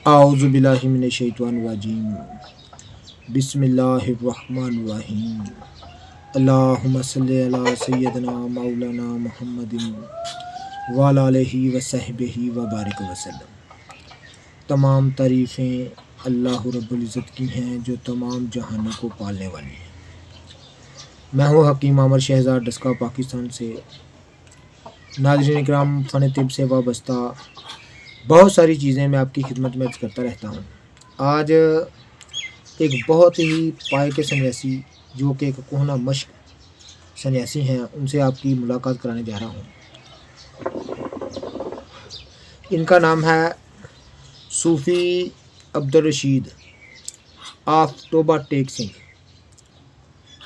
आऊज़ु बिल्लाहि मिनश्शैतानिर्रजीम बिस्मिल्लाहिर्रहमानिर्रहीम अल्लाहुम्मा सल्लि अला सय्यदिना मौलाना मुहम्मदिन व अला आलिहि व सहबिहि व बारिक वसल्लम। तमाम तारीफ़ें अल्लाह रब्बुल इज़्ज़त की हैं जो तमाम जहानों को पालने वाली हैं। मैं हूँ हकीम आमर शहज़ाद डस्का पाकिस्तान से। नाज़रीन इकराम, फ़न तिब से वाबस्ता बहुत सारी चीज़ें मैं आपकी खिदमत में अर्ज़ करता रहता हूँ। आज एक बहुत ही पाए के सन्यासी जो कि एक कोहना मश्क सन्यासी हैं, उनसे आपकी मुलाकात कराने जा रहा हूँ। इनका नाम है सूफ़ी अब्दुल रशीद ऑफ तोबा टेक सिंह।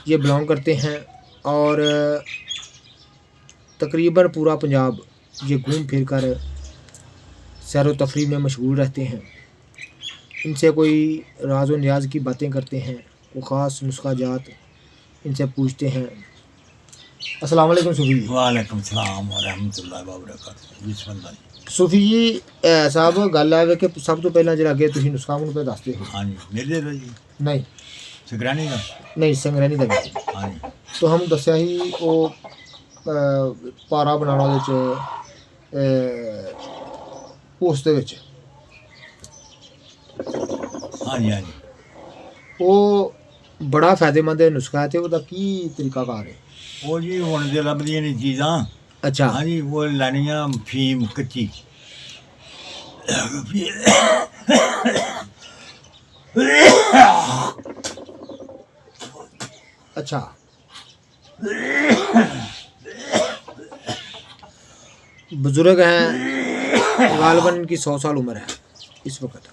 ये बिलोंग करते हैं और तकरीबन पूरा पंजाब ये घूम फिर कर सैर व तफरीह में मशगूल रहते हैं। इनसे कोई राज व न्याज की बातें करते हैं, वो ख़ास नुस्खा जात इनसे पूछते हैं। अस्सलाम वालेकुम सूफ़ी जी। वालेकुम सलाम व रहमतुल्लाहि व बरकातहू। बिस्मिल्लाह। सूफ़ी जी साहब गल है कि सब तो पहला जरा अगे तुसीं नुस्खा मैनूं पे दसदे हो। हाँ जी, मेरे दे जी नहीं सगरानी का। नहीं संगरैनी दा नहीं। हाँ जी, तो हम दस्या ही वो पारा बनाना ਉਹਦੇ 'ਚ ਉਸ ਦੇ ਵਿੱਚ हाँ जी, हाँ जी। ਉਹ ਬੜਾ ਫਾਇਦੇਮੰਦ ਨੁਸਖਾ ਹੈ ਤੇ ਉਹਦਾ ਕੀ ਤਰੀਕਾਕਾਰ ਹੈ? वो जी हुण दे लभदियां ने चीज़ां। अच्छा हाँ जी, वो लैनियां फीम कच्ची। अच्छा बुज़ुर्ग हैं, गालिबन इनकी 100 साल उम्र है इस वक्त।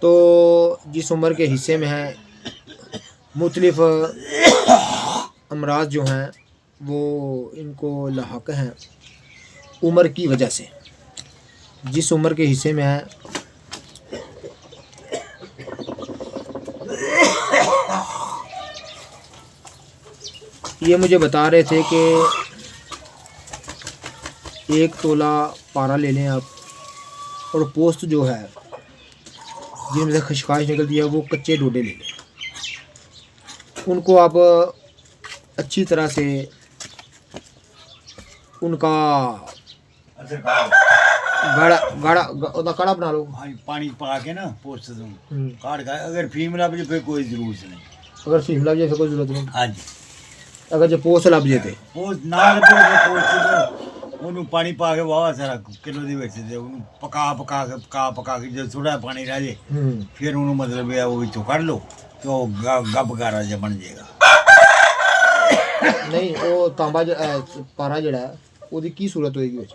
तो जिस उम्र के हिस्से में है मुख्तलिफ अमराज जो हैं वो इनको लाहक हैं उम्र की वजह से। जिस उम्र के हिस्से में है ये मुझे बता रहे थे कि 1 तोला पारा ले लें आप, और पोस्ट जो है जिनमें से खशखाश निकलती है वो कच्चे डोडे ले लें। उनको आप अच्छी तरह से उनका गाढ़ा गाढ़ा ਉਹਦਾ काढ़ा बना लो। हाँ जी, पानी पा के ना पोस्ट तो काट का। अगर फीम लभ जाए फिर कोई ज़रूरत नहीं। अगर फीम लग जाए फिर कोई ज़रूरत नहीं। हाँ जी, अगर जो पोस्ट लग जाए तो पोस्ट ना लभे तो पोस्ट ਉਹਨੂੰ ਪਾਣੀ ਪਾ ਕੇ ਵਾਵਾ ਸਾਰਾ ਕਿਲੋ ਦੇ ਵਿੱਚ ਤੇ ਉਹਨੂੰ ਪਕਾ ਕੇ ਜਦੋਂ ਥੋੜਾ ਪਾਣੀ ਰਹਿ ਜੇ ਫਿਰ ਉਹਨੂੰ ਮਤਲਬ ਇਹ ਉਹ ਵਿੱਚੋਂ ਕੱਢ ਲਓ ਤੇ ਉਹ ਗੱਬ ਗਾਰਾ ਜਿਹਾ ਬਣ ਜਾਏਗਾ। नहीं वो तांबा पारा जड़ा ਉਹਦੀ ਕੀ ਸੂਰਤ ਹੋਏਗੀ ਵਿੱਚ?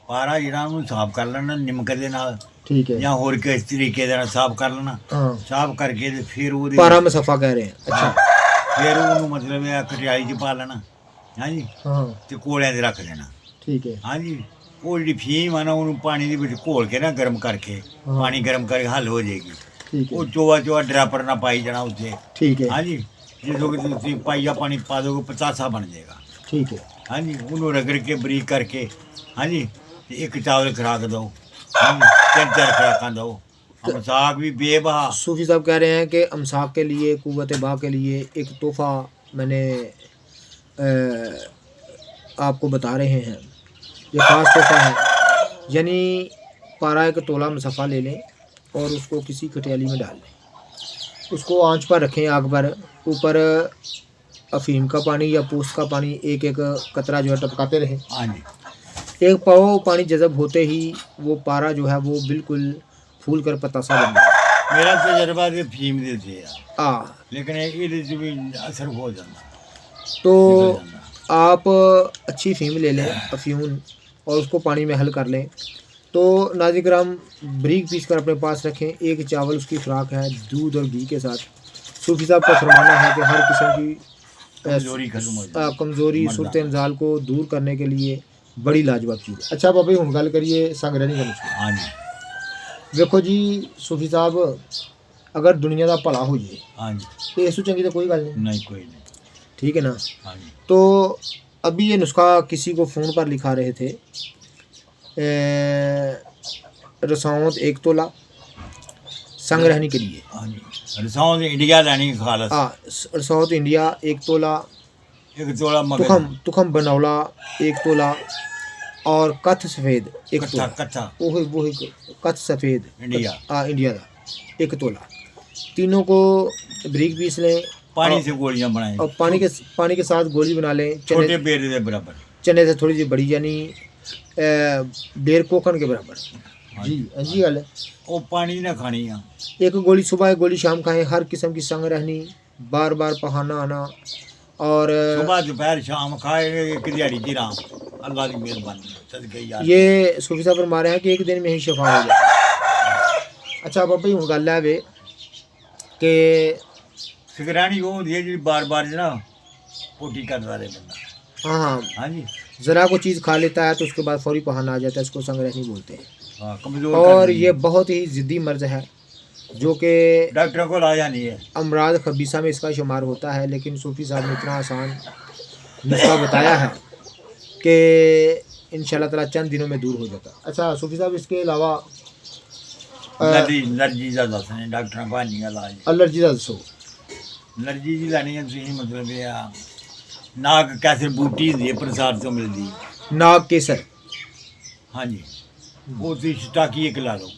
ਪਾਰਾ ਜਿਹੜਾ ਉਹਨੂੰ ਸਾਫ਼ ਕਰ ਲੈਣਾ ਨਿਮਕ ਦੇ ਨਾਲ, ठीक है ਜਾਂ ਹੋਰ ਕਿਸ ਤਰੀਕੇ ਦੇ ਨਾਲ ਸਾਫ਼ ਕਰ ਲੈਣਾ। हाँ ਸਾਫ਼ ਕਰਕੇ ਤੇ ਫਿਰ ਉਹਦੇ पारा में सफ़ा कह रहे हैं। अच्छा ਫਿਰ ਉਹਨੂੰ ਮਤਲਬ ਇਹ ਕਟਿਆਈ 'ਚ ਪਾ ਲੈਣਾ। ਹਾਂਜੀ, हाँ ਤੇ ਕੋਲਿਆਂ 'ਤੇ ਰੱਖ ਦੇਣਾ। ठीक है ਹਾਂਜੀ, ਉਹ ਜਿਹੜੀ ਫੀਮ ਆ ਨਾ ਉਹਨੂੰ ਪਾਣੀ ਦੇ ਵਿੱਚ ਘੋਲ ਕੇ ਨਾ ਗਰਮ ਕਰਕੇ, ਹਾਂ। ਪਾਣੀ ਗਰਮ ਕਰਕੇ ਹੱਲ ਹੋ ਜਾਏਗੀ। ठीक ਉਹ है ਚੋਆ ਡਰਾਪਰ ਨਾ ਪਾਈ ਜਾਣਾ ਉੱਤੇ। ठीक है ਹਾਂਜੀ, ਜਦੋਂ ਕਿ ਤੁਸੀਂ ਪਾਈਆ ਪਾਣੀ ਪਾ ਦੋਗੇ ਪਤਾਸਾ ਬਣ ਜਾਏਗਾ। ठीक है ਹਾਂਜੀ, ਉਹਨੂੰ ਰਗੜ ਕੇ ਬਰੀਕ ਕਰਕੇ, ਹਾਂਜੀ, ਤੇ ਇੱਕ ਚਾਵਲ ਖੁਰਾਕ ਦਿਓ। ਹਾਂਜੀ, 3-4 ਖੁਰਾਕਾਂ ਦਿਓ। ਅਮਸਾਕ ਵੀ ਬੇਬਹਾ। सूफ़ी साहब कह रहे हैं कि अमसाक के लिए कुव्वत बा के लिए एक तोहफ़ा मैंने आपको बता रहे हैं। ये ख़ास तोहफ़ा है, यानी पारा 1 तोला मुसफ़ा ले लें और उसको किसी कटियाली में डाल लें। उसको आंच पर रखें, आग पर। ऊपर अफ़ीम का पानी या पोस्त का पानी एक एक कतरा जो है टपकाते रहें। ਹਾਂਜੀ, एक पाव पानी जज़ब होते ही वो पारा जो है वो बिल्कुल फूल कर पतासा बन जाए। ਮੇਰਾ ਤਜਰਬਾ ਤੇ ਫੀਮ ਦੇ ਉੱਤੇ ਆ, हाँ ਲੇਕਿਨ ਇਹਦੇ 'ਚ ਵੀ ਅਸਰ ਹੋ ਜਾਂਦਾ, तो ਨਿਕਲ ਜਾਂਦਾ। आप अच्छी फ़ीम ले लें अफ्यून और उसको पानी में हल कर लें। तो नाज़रीन किराम बारीक पीस कर अपने पास रखें। एक चावल उसकी खुराक है दूध और घी के साथ। सूफ़ी साहब का फरमाना है कि हर किस्म की कमजोरी खत्म हो जाए। कमज़ोरी सूरत इंजाल को दूर करने के लिए बड़ी लाजवाब चीज़ है। अच्छा बाबा हुण गल करिए संगरैनी का नुस्खा। हाँ जी, देखो जी सूफ़ी साहब, अगर दुनिया का भला हो जाए हाँ जी, तो इससे चंगी तो कोई गल नहीं। नहीं कोई नहीं। ठीक है ना? हाँ जी, तो अभी ये नुस्खा किसी को फ़ोन पर लिखा रहे थे रसौंद 1 तोला संग रहने के लिए। हाँ जी रसौंद इंडिया लैनी खालस। हाँ रसौंद इंडिया 1 तोला, 1 तोला मगर तुखम बनौला 1 तोला और कथ सफ़ेद 1 कच्चा तोला। कच्चा वही कथ सफ़ेद इंडिया। हाँ इंडिया का 1 तोला। तीनों को बरीक पीस लें पानी से गोलियां बनाएं और पानी के साथ गोली बना लें। छोटे बेरे के बराबर, चने से थोड़ी सी बड़ी, यानी 1.5 कोकन के बराबर। जी जी गल है। वो पानी ना खानी है। 1 गोली सुबह 1 गोली शाम खाएं। हर किस्म की संग रहनी, बार बार पहाना आना और सुबह दोपहर शाम खाए, एक दिहाड़ी की राम अल्लाह की मेहरबानी सदके यार। ये सूफी साहब फरमा रहे हैं कि 1 दिन में ही शफा हो जाए। अच्छा बाबा जी हुण गल है वे कि सिगरानी वो होती है जी बार बार ना पोटी करता रहे बंदा। हाँ हाँ जी ज़रा को चीज़ खा लेता है तो उसके बाद फौरी पहाना आ जाता है, इसको संग रहनी बोलते हैं। हाँ कमजोर और ये बहुत ही ज़िद्दी मर्ज़ है जो कि डॉक्टरों को लाया नहीं है। अमराज खबीसा में इसका शुमार होता है, लेकिन सूफी साहब ने इतना आसान नुस्खा बताया है कि इंशाल्लाह ताला चंद दिनों में दूर हो जाता। अच्छा सूफी साहब इसके अलावा एलर्जी का दस डॉक्टरों को नहीं इलाज। एलर्जी का दसो। एलर्जी की लैनी है तुसीं मतलब ये नाग कैसे बूटी होंदी है प्रसाद तो मिलती है नाग केसर। हाँ जी वो तुसीं स्टाकी 1 ला लो,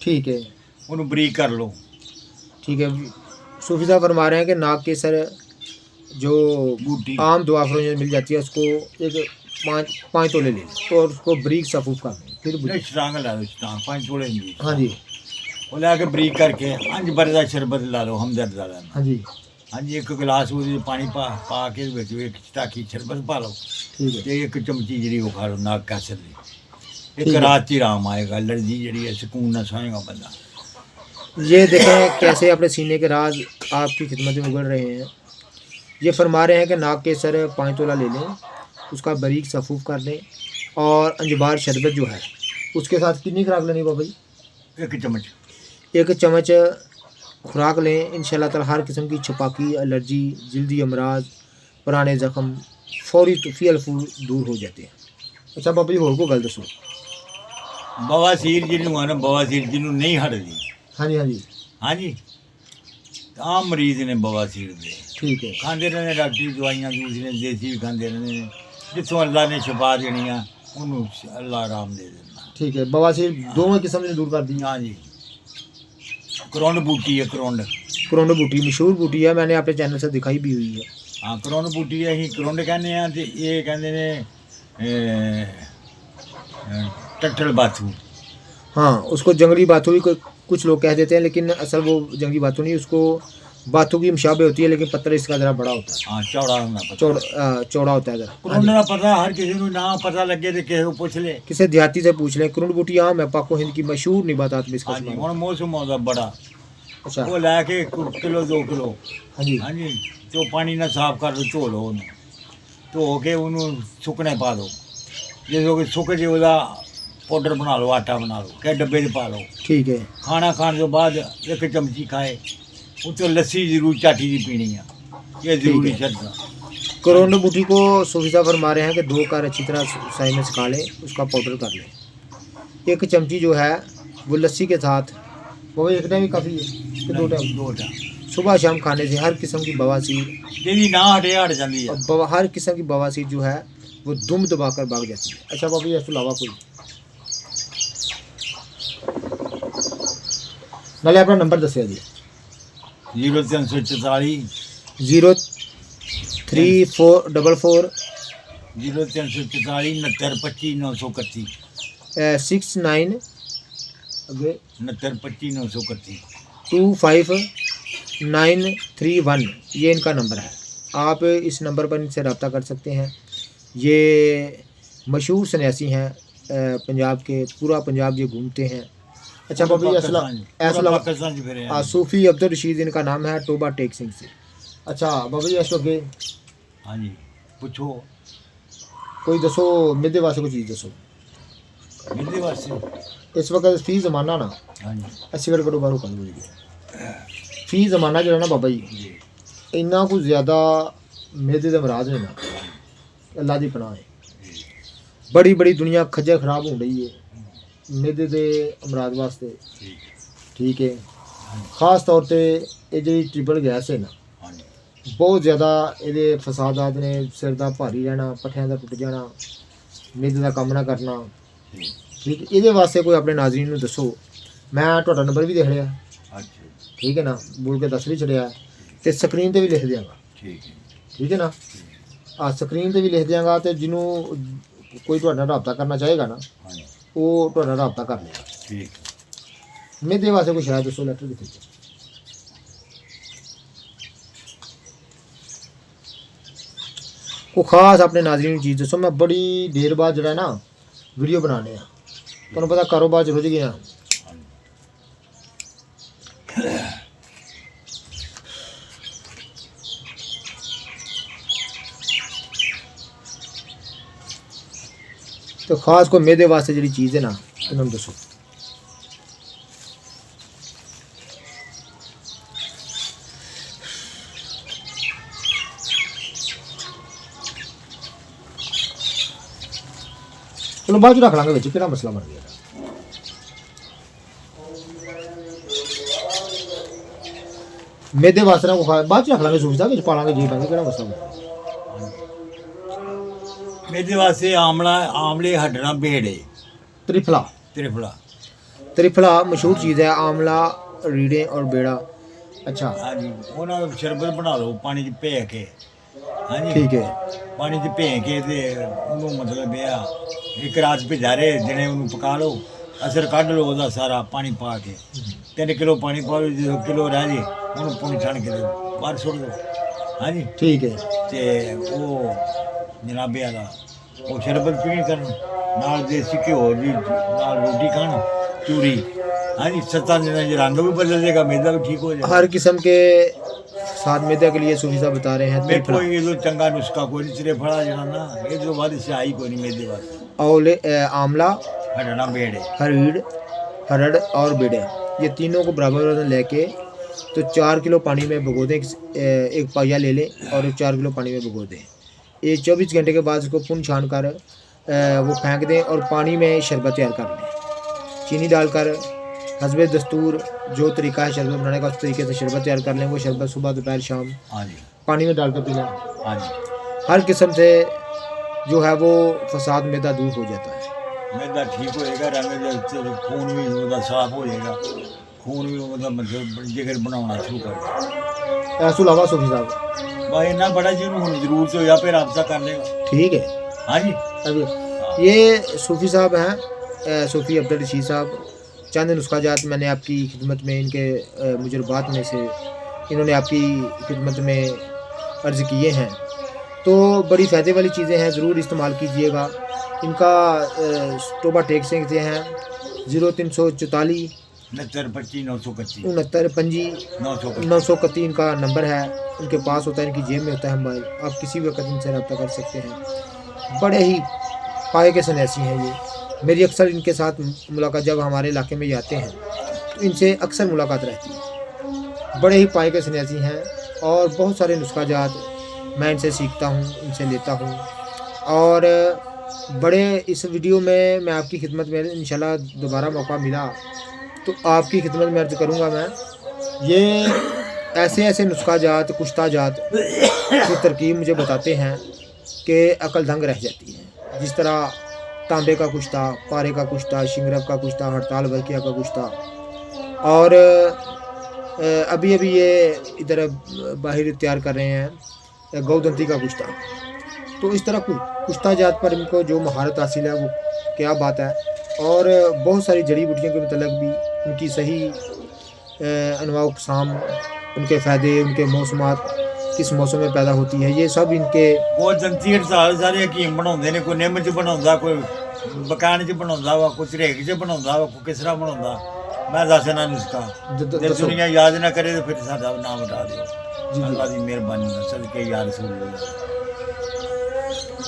ठीक है उन्हें बरीक कर लो। ठीक है। सूफी साहब फरमा रहे हैं कि नाग केसर जो बूटी आम दवाफरों में मिल जाती है उसको 5 तोले ले तो और उसको बरीक सफूफ कर लें। फिर नहीं स्टांग ला लो, स्टांग 5 तोड़े नहीं। हाँ जी वो लैके बरीक करके 5 बार का शरबत ला लो हमदर्द का लेना। हाँ जी हाँ जी 1 गिलास वो पानी पा के 1 स्टाकी शरबत पा लो ठीक है। ते 1 चमची जी वो खा लो नाग कैसर दी। ठीक एक है। रात ही आराम आएगा, एलर्जी जी है सुकून ना सोएगा बंदा। ये देखें कैसे अपने सीने के राज आपकी खिदमत में उगल रहे हैं। ये फरमा रहे हैं कि नाग केसर 5 तोला ले लें, उसका बारीक सफूफ कर लें और अंजबार शरबत जो है उसके साथ कितनी खुराक लेनी बाबा जी? 1 चम्मच 1 चम्मच खुराक लें। इंशाल्लाह ताला हर किस्म की छपाकी, एलर्जी, जल्दी अमराज, पुराने ज़ख्म फौरी फील दूर हो जाते हैं। अच्छा बाबा जी होर को गल दसो। बवासीर जिन्हों है ना, बवासीर जिन्हों नहीं हटती। हाँ जी हाँ जी हाँ जी आम मरीज ने बवासीर दे ठीक है खाते रहने डॉक्टरी दवाइयाँ दूसरे देसी भी खाते रहने, जितों अल्लाह ने शफा देनी है उन्होंने अल्लाह आराम दे देना। ठीक है। बवासीर दोवें किस्म ने दूर कर दी। हाँ जी करोंड बूटी है, करोंड बूटी मशहूर बूटी है, मैंने अपने चैनल से दिखाई भी हुई है। हाँ करोंड बूटी अं करोंड कहने हैं तो ये कहते ने टट्टल बाथू। हाँ उसको जंगली बाथू भी कुछ लोग कह देते हैं, लेकिन असल वो जंगली बाथू नहीं, उसको बाथू की मुशाबे होती है, लेकिन पत्थर इसका ज़रा बड़ा होता है। हाँ चौड़ा होना चौड़ा होता है ज़रा। करोंड का पता हर किसी को ना पता लगे तो किसी को पूछ ले, किसी देहाती से पूछ लें। करोंड बूटी आम है, पाको हिंद की मशहूर निबातात में इसका हाँ जी शुमार है। हम मौसम आता बड़ा अच्छा वो लैके किलो 2 किलो हाँ जी हाँ जी तो पानी ना साफ कर लो, धो लो उन्हें, धो के उन्होंने सुकने पा दो, जैसे कि सुक जे ਉਹਦਾ पाउडर बना लो, आटा बना लो के डब्बे च पा लो। ठीक है खाना खाने के बाद 1 चमची खाए, उसको लस्सी जरूर चाटी दी पीनी है, ये जरूरी शर्त है। करोंड बूटी को सूफी साहब फरमा रहे हैं कि 2 कार अच्छी तरह साई में सुखा लें, उसका पाउडर कर लें। 1 चमची जो है वो लस्सी के साथ, वो 1 टाइम ही काफ़ी है कि 2 टाइम? 2 टाइम सुबह शाम खाने से हर किस्म की बवासीर यदि ना हटे हट जाती है। और हर किस्म की बवासीर जो है वो दुम दबा कर भाग जाती है। अच्छा बाबा जी इसके अलावा कोई नाले अपना नंबर दसिया जी। 0344 03444 0344 6925 931 69 अगे 6925 931 25931 ये इनका नंबर है। आप इस नंबर पर इनसे रब्ता कर सकते हैं। ये मशहूर सन्यासी हैं पंजाब के, पूरा पंजाब ये घूमते हैं। अच्छा बाबा जी ऐसा सूफ़ी अब्दुल रशीद इनका नाम है, टोबा टेक सिंह से। अच्छा बाबा जी इस वगे हाँ जी पूछो कोई दसो मेरे वास्ते कोई चीज़ दसो। मेरे वास्ते इस वक्त फी जमाना ना हाँ जी 80 मिनट करो बाहरों कर फी जमाना जो है ना बाबा जी इन्ना कुछ ज़्यादा मेदे दे मराज ने ना, अल्लाह दी पनाह है। बड़ी बड़ी दुनिया खज्जल खराब हो रही है, मैदे दे अमराज वास्ते ठीक है ठीक है। खास तौर पे ये जी ट्रिपल गैस है ना, हाँ जी बहुत ज़्यादा ये फसादात ने, सिर का भारी रहना, पट्ठियां का टुट जाना, मैदे का काम ना करना। ठीक ठीक है, ये वास्ते कोई अपने नाज़रीन नूं दसो। मैं तुहाडा नंबर भी देख लिया, अच्छा ठीक है ना, बोल के दस भी छड़िया, तो स्क्रीन पर भी लिख देंगा, ठीक है ठीक है ना। स्क्रीन पर भी लिख देंगा, तो जिन्हों कोई तुहाडे नाल राबता करना चाहेगा ना, हाँ जी वो तुहाडा राबता कर लेगा। ठीक मैदे वास्ते कोई शायद दसो, लैटर कितने को खास अपने नाज़रीन चीज़ दसो। मैं बड़ी देर बाद जो है ना वीडियो बनाने हैं, तुहानूं पता कारोबार च रुझ गया। तो खास कोई मैदे वास्ते जी चीज़ है ना, तुम दसो। चलो बाद रख लांगे, कि मसला बन गया। मैदे वास्ते ना बाद रख लांगे, सुविधा पा लांगे जी पाएंगे, कि मसला बन मेरे वास्ते आमला आमले हटना बेड़े त्रिफला। त्रिफला त्रिफला मशहूर चीज़ है, आंवला, रीढ़े और बेड़ा। अच्छा हाँ जी उन्होंने शरबत बना लो पानी च भे के, हाँ जी ठीक है, पानी च भे के ते उन्होंने मतलब बेआ एक रात भिजा रहे दिने उन्होंने पका लो, असर कढ़ लो ਉਹਦਾ सारा पानी पा के 3 किलो पानी पा लो, जो किलो रह जे उन्होंने पानी छान के बाहर छोड़ दो, हाँ जी ठीक है, ते वो जनाबे वाला वो शरबत पीनी करन नाल देसी घ्यो जी नाल रोटी खान चूरी, हाँ जी 7 दिन च रंग भी बदल जाएगा, मैदा भी ठीक हो जाएगा। हर किस्म के साथ मैदे के लिए सूफी साहब बता रहे हैं मैं त्रिफला। कोई ये तो चंगा नुस्खा कोई नहीं, सिरे फड़ा जाना ना ये जो बाद से आई कोई नहीं मेरे वास्ते। औले आंवला, हटना बेड़े हरीड़, हरड़ और बेड़े, ये तीनों को बराबर लेके तो 4 किलो पानी में भिगो दें। एक पाया ले लें और 4 किलो पानी में भिगो दें। ये 24 घंटे के बाद इसको पुन छान कर वो फेंक दें और पानी में शरबत तैयार कर लें। चीनी डालकर हस्बे दस्तूर जो तरीका है शरबत बनाने का, उस तरीके से शरबत तैयार कर लें। वो शरबत सुबह दोपहर शाम हाँ जी पानी में डालकर पीना। हाँ जी हर किस्म से जो है वो फसाद मैदा दूर हो जाता है। मैदा ठीक होएगा, रंग खून भी उसका साफ हो जाएगा, खून भी मतलब जिगर बनाना शुरू कर देगा। ऐसो अलावा सूफी साहब भाई इन्ना बड़ा जिन्होंने जरूरत हो या फिर रब्ता कर लेगा। ठीक है। हाँ जी अब ये सूफी साहब हैं, सूफी अब्दुल रशीद साहब। चंद नुस्खा जात मैंने आपकी खिदमत में, इनके मुजरबात में से इन्होंने आपकी खिदमत में अर्ज़ किए हैं, तो बड़ी फ़ायदे वाली चीज़ें हैं, ज़रूर इस्तेमाल कीजिएगा। इनका टोबा टेक से हैं 0344 6925 931 69 पंजी 931 931 इनका नंबर है। इनके पास होता है, इनकी जेब में होता है मोबाइल, आप किसी भी वक्त इनसे रब्ता कर सकते हैं। बड़े ही पाए के सन्यासी हैं ये। मेरी अक्सर इनके साथ मुलाकात, जब हमारे इलाके में ये आते हैं तो इनसे अक्सर मुलाकात रहती है। बड़े ही पाए के सन्यासी हैं और बहुत सारे नुस्खा जात मैं इनसे सीखता हूँ, इनसे लेता हूँ। और बड़े इस वीडियो में मैं आपकी खिदमत में इंशाल्लाह दोबारा मौका मिला तो आपकी खिदमत में अर्ज़ करूँगा। मैं ये ऐसे ऐसे नुस्खा जात, कुश्ता जात की तरकीब मुझे बताते हैं कि अकल दंग रह जाती है। जिस तरह तांबे का कुश्ता, पारे का कुश्ता, शिंगरफ का कुश्ता, हड़ताल वर्किया का कुश्ता, और अभी अभी ये इधर बाहर तैयार कर रहे हैं गौदंती का कुश्ता। तो इस तरह कुश्ता जात पर इनको जो महारत हासिल है वो क्या बात है। और बहुत सारी जड़ी बूटियों के मतलब भी उनकी सही अनवा अक़साम, उनके फ़ायदे, उनके मौसमात किस मौसम में पैदा होती है, ये सब इनके वो जंतीर सारे हकीम बनाते हैं। कोई निम्म च बना, कोई बकान च बना वा, कोई झरेक च बना वा, कोई किस तरह बना। मैं दस ना नुस्खा, जे दुनिया याद ना करे तो फिर साडा नाम बता दो। अल्लाह की मेहरबानी है, सदके या रसूल अल्लाह।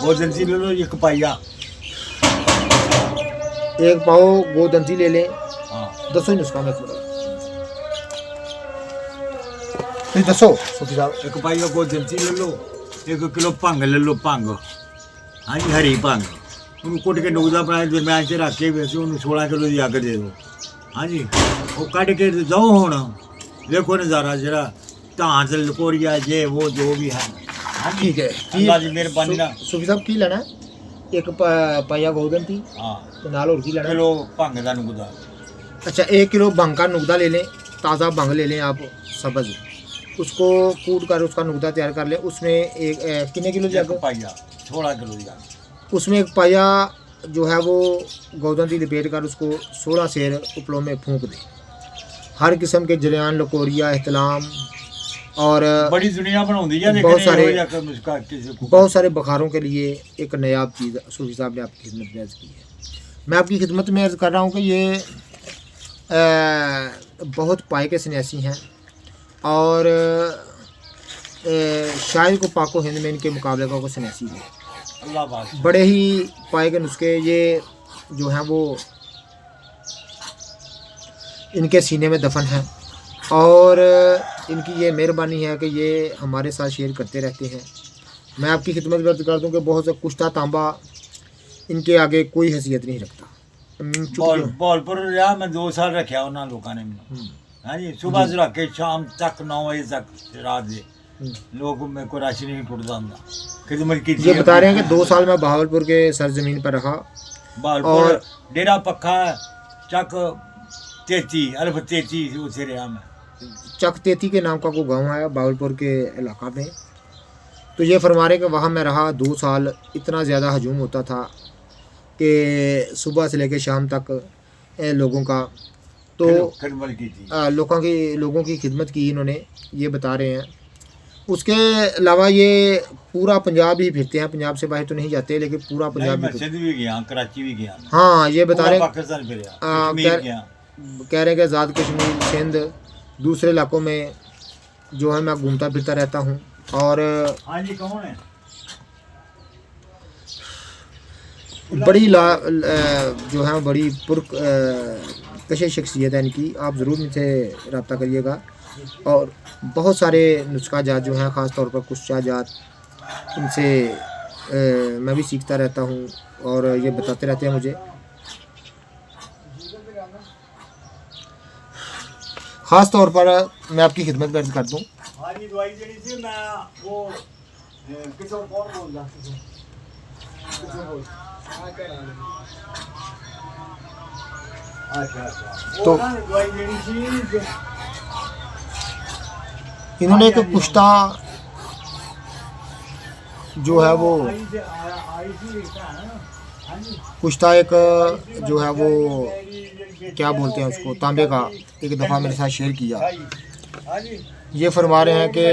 वो जंती ले लो, एक पाइया, एक पाओ गोदंती ले लें। हाँ दसो नुस्खा में फिर दसो सूफी साहब। एक पाइया को जंती ले लो, 1 किलो भंग ले लो, भंग, हाँ जी हरी भंग, ਉਹਨੂੰ ਕੁੱਟ ਕੇ ਨੁਕਦਾ ਬਣਾਇਆ ਦਰਮਿਆਨ 'ਚ ਰੱਖ ਕੇ ਵਿੱਚ ਉਹਨੂੰ 16 ਕਿਲੋ ਦੀ ਅੱਗ ਦੇ ਦਿਓ। ਹਾਂਜੀ ਉਹ ਕੱਢ ਕੇ ਜਾਓ। ਹੁਣ ਦੇਖੋ ਨਜ਼ਾਰਾ ਜਿਹੜਾ ਧਾਨ ਤੇ ਲਕੋਰੀਆ ਜੇ ਉਹ ਜੋ ਵੀ ਹੈ। ठीक है ਅੱਲਾ ਦੀ ਮਿਹਰਬਾਨੀ ਨਾਲ। सूफी साहब की लेना एक पाया गोदन थी ਹਾਂ तो नाल और की लेना ਕਿਲੋ ਭੰਗ ਦਾ ਨੁਕਦਾ। अच्छा 1 किलो भंग का नुकदा ले लें, ताज़ा भंग ले लें आप सब्ज़, उसको कूट कर उसका नुकदा तैयार कर लें। उसमें एक कितने किलो ਇੱਕ जग, ਪਾਈਆ 16 किलो ਦੀ ਅੱਗ। उसमें एक पाया जो है वो गोदन की लपेट कर उसको 16 सेर उपलों में फूंक दें। हर किस्म के जरियान लकोरिया एहतलाम और बड़ी दुनिया बनाਉਂਦੀ ਆ लेकिन बहुत सारे- ਇਹੋ ਜਿਹਾ ਕੰਮ इसका किसी को बहुत सारे बुखारों के लिए एक नायाब चीज़ सूफी साहब ने आपकी खिदमत में अर्ज़ की है। मैं आपकी खिदमत में अर्ज़ कर रहा हूँ कि ये बहुत पाए के सन्यासी हैं और शायद को पाको हिंद में इनके मुकाबले का कोई सन्यासी है। अल्लाह बात बड़े ही पाए के नुस्खे ये जो हैं वो इनके सीने में दफन हैं और इनकी ये मेहरबानी है कि ये हमारे साथ शेयर करते रहते हैं। मैं आपकी खिदमत व्यक्त कर दूं कि बहुत से कुश्ता तांबा इनके आगे कोई हैसियत नहीं रखता। बॉलपुर रहा मैं 2 साल रखा उन्होंने लोगों ने मैंने। हाँ जी सुबह से रख के शाम तक 9 बजे तक रात दे लोग मेरे को राशि नहीं टूटता हूँ खिदमत की। ये बता रहे हैं कि 2 साल में बहावलपुर के सरजमीन पर रहा बहावलपुर और डेरा पक्का चक 33 अल्फ 33 उसे रहा मैं। चक तेती के नाम का कोई गांव है बावलपुर के इलाका में। तो ये फरमा रहे कि वहाँ मैं रहा 2 साल। इतना ज़्यादा हजूम होता था कि सुबह से लेकर शाम तक लोगों का तो खिदमत की थी। लोगों की खिदमत की इन्होंने, ये बता रहे हैं। उसके अलावा ये पूरा पंजाब ही फिरते हैं, पंजाब से बाहर तो नहीं जाते लेकिन पूरा पंजाब मैं भी सिंध भी गया कराची भी गया हाँ ये बता रहे हैं। पाकिस्तान फिर कश्मीर गया। कह रहे हैं कि आज़ाद कश्मीर सिंध दूसरे इलाकों में जो है मैं घूमता फिरता रहता हूँ। और हाँ जी कौन है बड़ी जो है बड़ी कशे शख्सियत है इनकी। आप ज़रूर इनसे रब्ता करिएगा। और बहुत सारे नुस्खा जात जो हैं ख़ास तौर पर कुश्ता जात इनसे मैं भी सीखता रहता हूँ और ये बताते रहते हैं मुझे। ख़ास तौर पर मैं आपकी खिदमत व्यक्त कर दूँ। हाँ जी दवाई देनी थी मैं वो किसी कौन बोल रहा अच्छा तो दवाई देनी थी। इन्होंने एक कुश्ता जो है वो कुश्ता एक जो है वो क्या बोलते हैं उसको तांबे का एक दफ़ा मेरे साथ शेयर किया। ये फरमा रहे हैं कि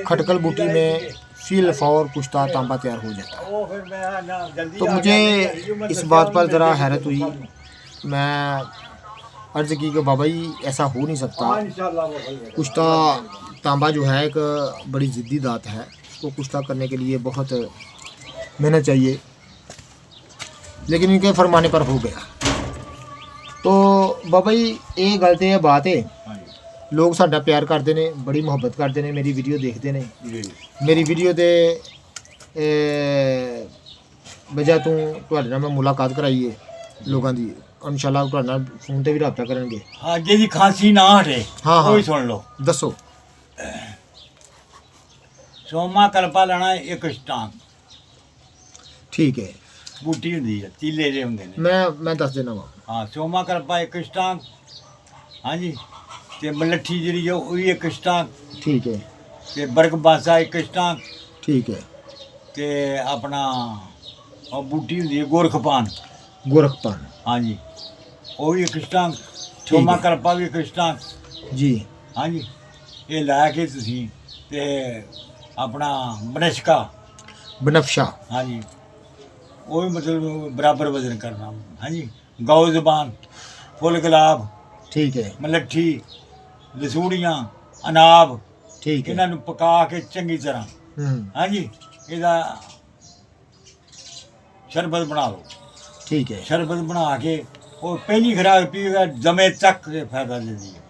खटकल बूटी में फील फौर कुश्ता तांबा तैयार हो जाता है। तो मुझे इस बात पर ज़रा हैरत हुई। मैं अर्ज़ की कि बाबा जी ऐसा हो नहीं सकता। कुश्ता तांबा जो है एक बड़ी ज़िद्दी दात है, वो कुश्ता करने के लिए बहुत मेहनत चाहिए, लेकिन इनके फरमाने पर हो गया। तो बाबा जी ये गल तो यह बात है लोग साडा प्यार करते ने, बड़ी मुहब्बत करते ने, मेरी वीडियो देखते ने। मेरी वीडियो दे वजह तो तुहाडे नाल मैं मुलाकात कराई है लोगों की। इंशाल्लाह तुहाडे नाल फोन ते भी रब्ता करनगे। हाँ जी खांसी ना हटे हाँ हाँ कोई सुन लो दसो। सोमा कल्पा लेना एक स्टांग ठीक है बूटी हुंदी है तीले जे हुंदे ने। मैं दस देना वा। हाँ सोमा कल्पा एक स्टांग। हाँ जी ते मलट्ठी जी है वो भी एक स्टांग। ठीक है ते बर्ग बासा एक स्टांग। ठीक है ते अपना और बूटी हुंदी है गोरखपान। गोरखपान हाँ जी वो भी एक स्टांग। सोमा कल्पा भी एक स्टांग जी। हाँ जी ये ला के तुसी ते अपना बनशका बनफशा हाँ जी वो भी मतलब बराबर वजन करना। हाँ जी गौ जबान फुल गुलाब ठीक है मलट्ठी लसूड़ियाँ अनाब ठीक है इन्हां नूं पका के चंगी तरह हाँ जी ਇਹਦਾ शरबत बना लो। ठीक है शरबत बना के वो पहली खुराक पिएगा जमे तक के फायदा देती है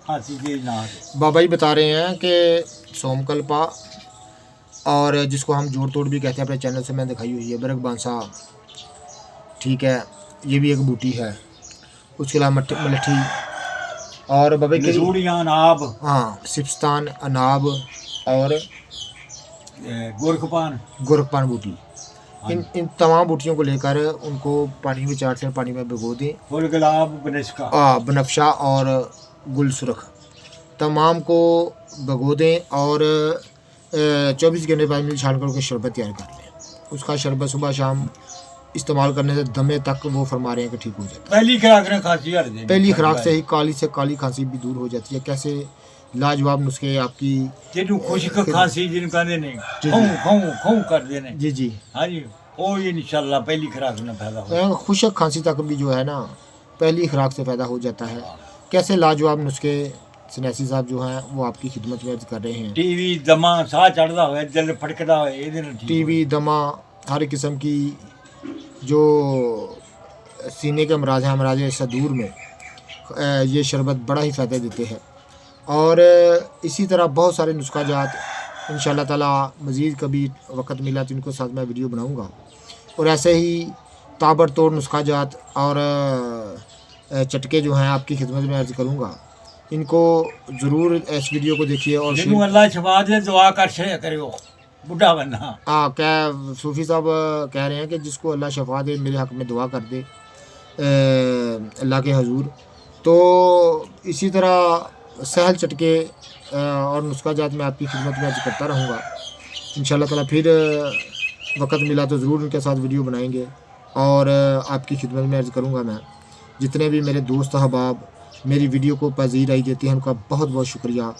खांसी की ना आए। बाबा जी बता रहे हैं कि सोमकल्पा और जिसको हम जोड़ तोड़ भी कहते हैं, अपने चैनल से मैंने दिखाई हुई है। बरक बांसा, ठीक है, ये भी एक बूटी है। उसके अलावा मलठी और बबे के लसूड़ियाँ, अनाब, हाँ, सिप्स्तान, अनाब और गोरखपान बूटी। इन तमाम बूटियों को लेकर उनको पानी में 4 से पानी में भिगो दें। फुल गुलाब, बनफशा और गुल सुरख तमाम को भिगो दें और 24 घंटे बाद में छान कर उसका शरबत तैयार कर लें। उसका शरबत सुबह शाम इस्तेमाल करने से दमे तक वो फरमा रहे हैं कि ठीक हो जाता है। पहली खुराक ने खांसी हट जाती, पहली खुराक से ही काली से काली खांसी भी दूर हो जाती है। कैसे लाजवाब नुस्खे आपकी जिन्हों खुश्क खांसी जिन कहते ने जी, खौं खौं खौं कर देने। जी जी, हाँ जी, वो ये इंशाल्लाह पहली खुराक में पैदा हो। खुशक खांसी तक भी जो है ना पहली खुराक से पैदा हो जाता है। कैसे लाजवाब नुस्खे सन्यासी साहब जो हैं वो आपकी खिदमत में अर्ज कर रहे हैं। टीवी दमा साह चढ़ता हो, दिल फटकता हो, टीवी दमा हर किस्म की जो सीने के अमराज हैं, अमराज सदूर में ये शरबत बड़ा ही फ़ायदा देते हैं। और इसी तरह बहुत सारे नुस्खा जात इंशाअल्लाह ताला मज़ीद कभी वक्त मिला तो इनको साथ में वीडियो बनाऊंगा। और ऐसे ही ताबड़तोड़ नुस्खा जात और चटके जो हैं आपकी खिदमत में अर्ज़ करूँगा। इनको ज़रूर इस वीडियो को देखिए। और जिन्हों अल्लाह शफा दे दुआ कर शे करो बुढ़ा बनना। हाँ, क्या सूफ़ी साहब कह रहे हैं कि जिसको अल्लाह शफा दे मेरे हक़ में दुआ कर दे अल्लाह के हजूर। तो इसी तरह सहल चटके और नुस्खा जात में आपकी खिदमत में अर्ज़ करता रहूँगा। इंशाअल्लाह ताला फिर वक्त मिला तो ज़रूर उनके साथ वीडियो बनाएंगे और आपकी खिदमत में अर्ज़ करूँगा। मैं जितने भी मेरे दोस्त अहबाब मेरी वीडियो को पजीराई देते हैं उनका बहुत बहुत शुक्रिया।